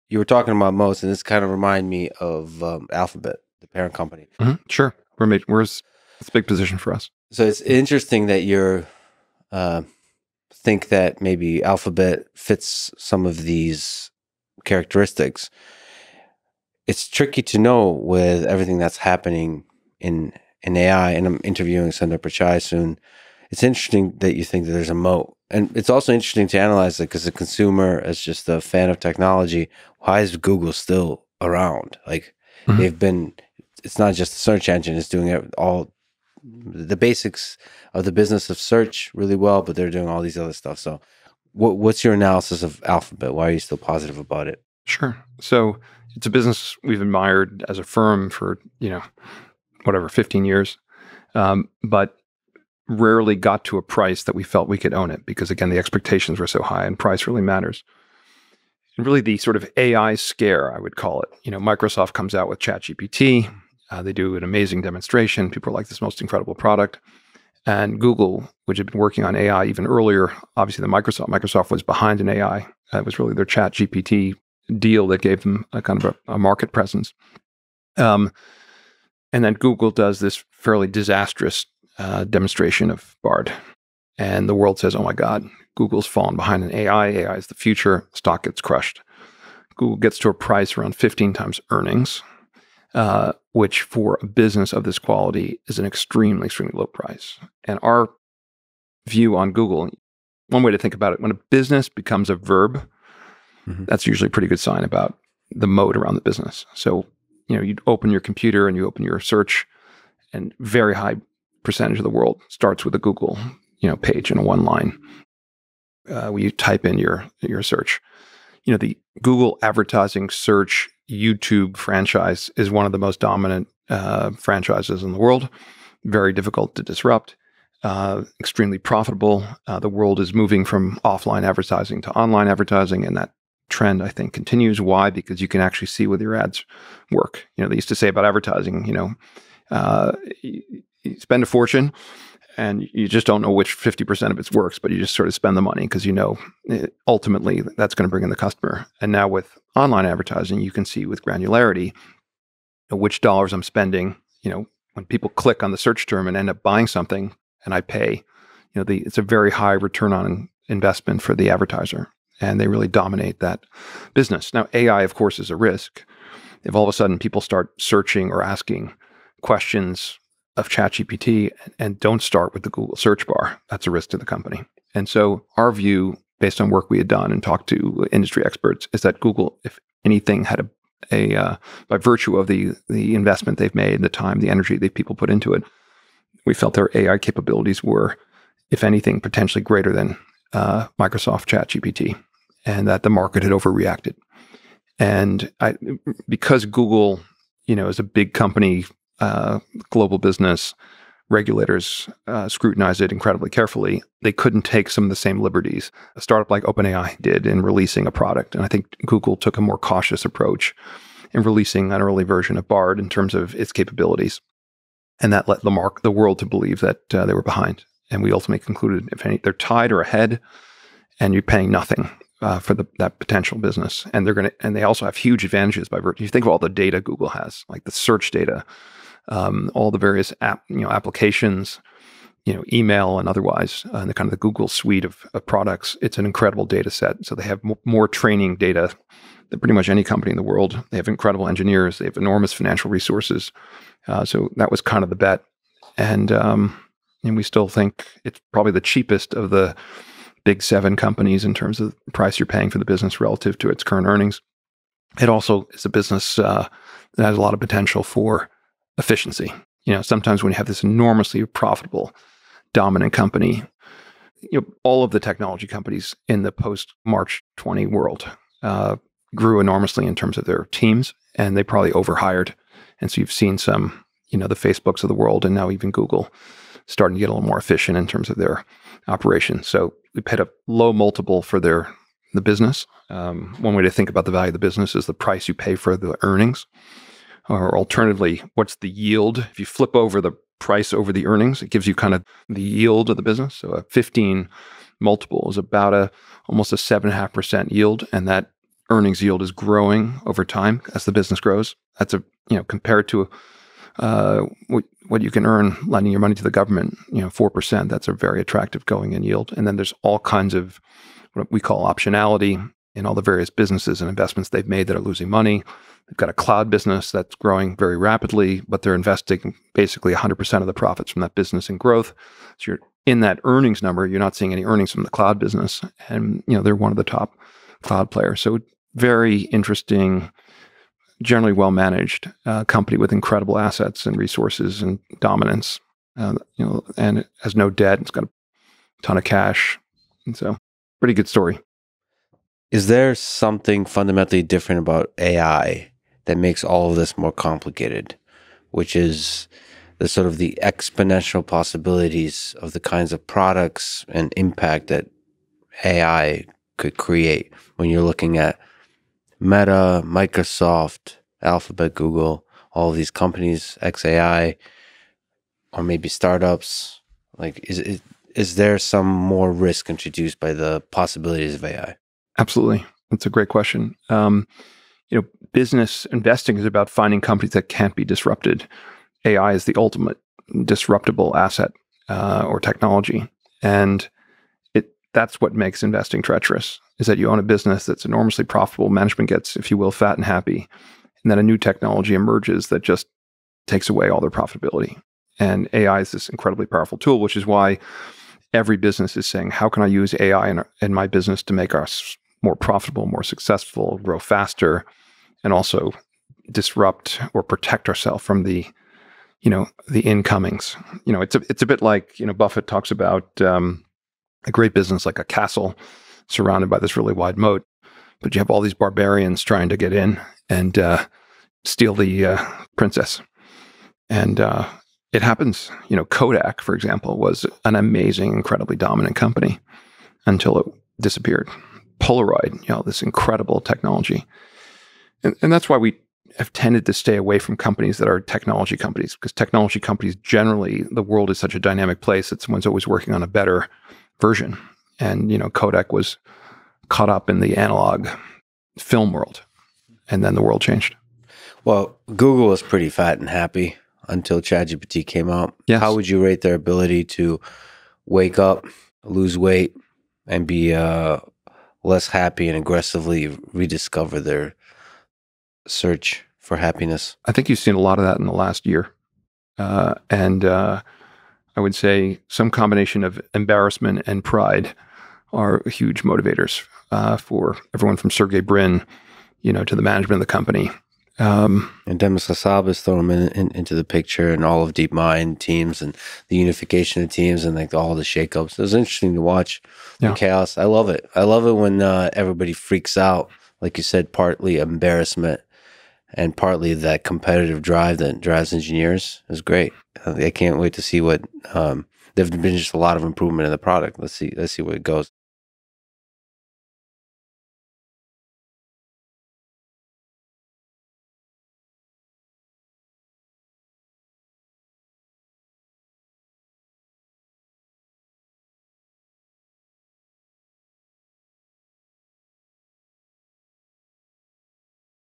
you were talking about moats, and this kind of reminded me of Alphabet, the parent company. Sure. It's a big position for us. So it's interesting that you're think that maybe Alphabet fits some of these characteristics. It's tricky to know with everything that's happening in AI, and I'm interviewing Sundar Pichai soon. It's interesting that you think that there's a moat. And it's also interesting to analyze it because a consumer, as just a fan of technology, why is Google still around? Like they've been, it's not just the search engine, it's doing all the basics of the business of search really well, but they're doing all these other stuff. So what's your analysis of Alphabet? Why are you still positive about it? Sure. So it's a business we've admired as a firm for, 15 years, but rarely got to a price that we felt we could own it because, again, the expectations were so high and price really matters. And really the sort of AI scare, I would call it. Microsoft comes out with ChatGPT. They do an amazing demonstration. People are like, this most incredible product. And Google, which had been working on AI even earlier, obviously the Microsoft was behind in AI. It was really their ChatGPT deal that gave them a kind of a market presence. And then Google does this fairly disastrous demonstration of Bard. And the world says, oh my God, Google's fallen behind in AI. AI is the future. Stock gets crushed. Google gets to a price around 15 times earnings, which for a business of this quality is an extremely, extremely low price. And our view on Google, one way to think about it, when a business becomes a verb, that's usually a pretty good sign about the moat around the business. So, you open your computer and you open your search, and very high percentage of the world starts with a Google, page in a one line. When you type in your search, the Google advertising search YouTube franchise is one of the most dominant franchises in the world. Very difficult to disrupt. Extremely profitable. The world is moving from offline advertising to online advertising, and that trend, I think, continues. Why? Because you can actually see whether your ads work. They used to say about advertising, you spend a fortune and you just don't know which 50% of it works, but you just sort of spend the money because ultimately that's going to bring in the customer. And now with online advertising, you can see with granularity which dollars I'm spending. When people click on the search term and end up buying something and I pay, it's a very high return on investment for the advertiser. And they really dominate that business. Now, AI, of course, is a risk. If all of a sudden people start searching or asking questions of ChatGPT and don't start with the Google search bar, that's a risk to the company. And so our view, based on work we had done and talked to industry experts, is that Google, if anything, had a by virtue of the investment they've made, the time, the energy that people put into it, we felt their AI capabilities were, if anything, potentially greater than Microsoft ChatGPT, and that the market had overreacted. And because Google, is a big company, global business, regulators scrutinize it incredibly carefully. They couldn't take some of the same liberties a startup like OpenAI did in releasing a product. And I think Google took a more cautious approach in releasing an early version of Bard in terms of its capabilities. And that led the world to believe that they were behind. And we ultimately concluded, if any, they're tied or ahead, and you're paying nothing for that potential business. And they also have huge advantages by virtue. You think of all the data Google has, like the search data, all the various applications, email and otherwise, and the kind of the Google suite of products. It's an incredible data set. So they have more training data than pretty much any company in the world. They have incredible engineers. They have enormous financial resources. So that was kind of the bet. And we still think it's probably the cheapest of the big 7 companies in terms of the price you're paying for the business relative to its current earnings. It also is a business that has a lot of potential for efficiency. Sometimes when you have this enormously profitable, dominant company, all of the technology companies in the post-March 20 world grew enormously in terms of their teams, and they probably overhired. And so you've seen some, the Facebooks of the world, and now even Google starting to get a little more efficient in terms of their operations. So we paid a low multiple for the business. One way to think about the value of the business is the price you pay for the earnings. Or alternatively, what's the yield? If you flip over the price over the earnings, it gives you kind of the yield of the business. So a 15 multiple is about almost a 7.5% yield. And that earnings yield is growing over time as the business grows. That's compared to what you can earn lending your money to the government, 4%. That's a very attractive going in yield. And then there's all kinds of what we call optionality in all the various businesses and investments they've made that are losing money. They've got a cloud business that's growing very rapidly, but they're investing basically 100% of the profits from that business in growth. So you're in that earnings number, you're not seeing any earnings from the cloud business. And, they're one of the top cloud players. So very interesting, generally well-managed company with incredible assets and resources and dominance, and it has no debt. It's got a ton of cash. And so pretty good story. Is there something fundamentally different about AI that makes all of this more complicated, which is the sort of the exponential possibilities of the kinds of products and impact that AI could create when you're looking at Meta, Microsoft, Alphabet, Google, all of these companies, XAI, or maybe startups? Like, is there some more risk introduced by the possibilities of AI? Absolutely. That's a great question. Business investing is about finding companies that can't be disrupted. AI is the ultimate disruptible asset or technology. And that's what makes investing treacherous, is that you own a business that's enormously profitable. Management gets, if you will, fat and happy. And then a new technology emerges that just takes away all their profitability. And AI is this incredibly powerful tool, which is why every business is saying, how can I use AI in my business to make us more profitable, more successful, grow faster, and also disrupt or protect ourselves from the incomings. It's a bit like, Buffett talks about a great business like a castle surrounded by this really wide moat, but you have all these barbarians trying to get in and steal the princess. And it happens. Kodak, for example, was an amazing, incredibly dominant company until it disappeared. Polaroid, this incredible technology. And that's why we have tended to stay away from companies that are technology companies, because technology companies, generally, the world is such a dynamic place that someone's always working on a better version. And, Kodak was caught up in the analog film world, and then the world changed. Well, Google was pretty fat and happy until ChatGPT came out. Yes. How would you rate their ability to wake up, lose weight, and be less happy and aggressively rediscover their search for happiness? I think you've seen a lot of that in the last year. And I would say some combination of embarrassment and pride are huge motivators for everyone from Sergey Brin, to the management of the company. And Demis Hassabis throw him into the picture, and all of DeepMind teams and the unification of teams and like all the shakeups. It was interesting to watch the chaos. I love it. I love it when everybody freaks out. Like you said, partly embarrassment and partly that competitive drive that drives engineers is great. I can't wait to see what there've been just a lot of improvement in the product. Let's see where it goes.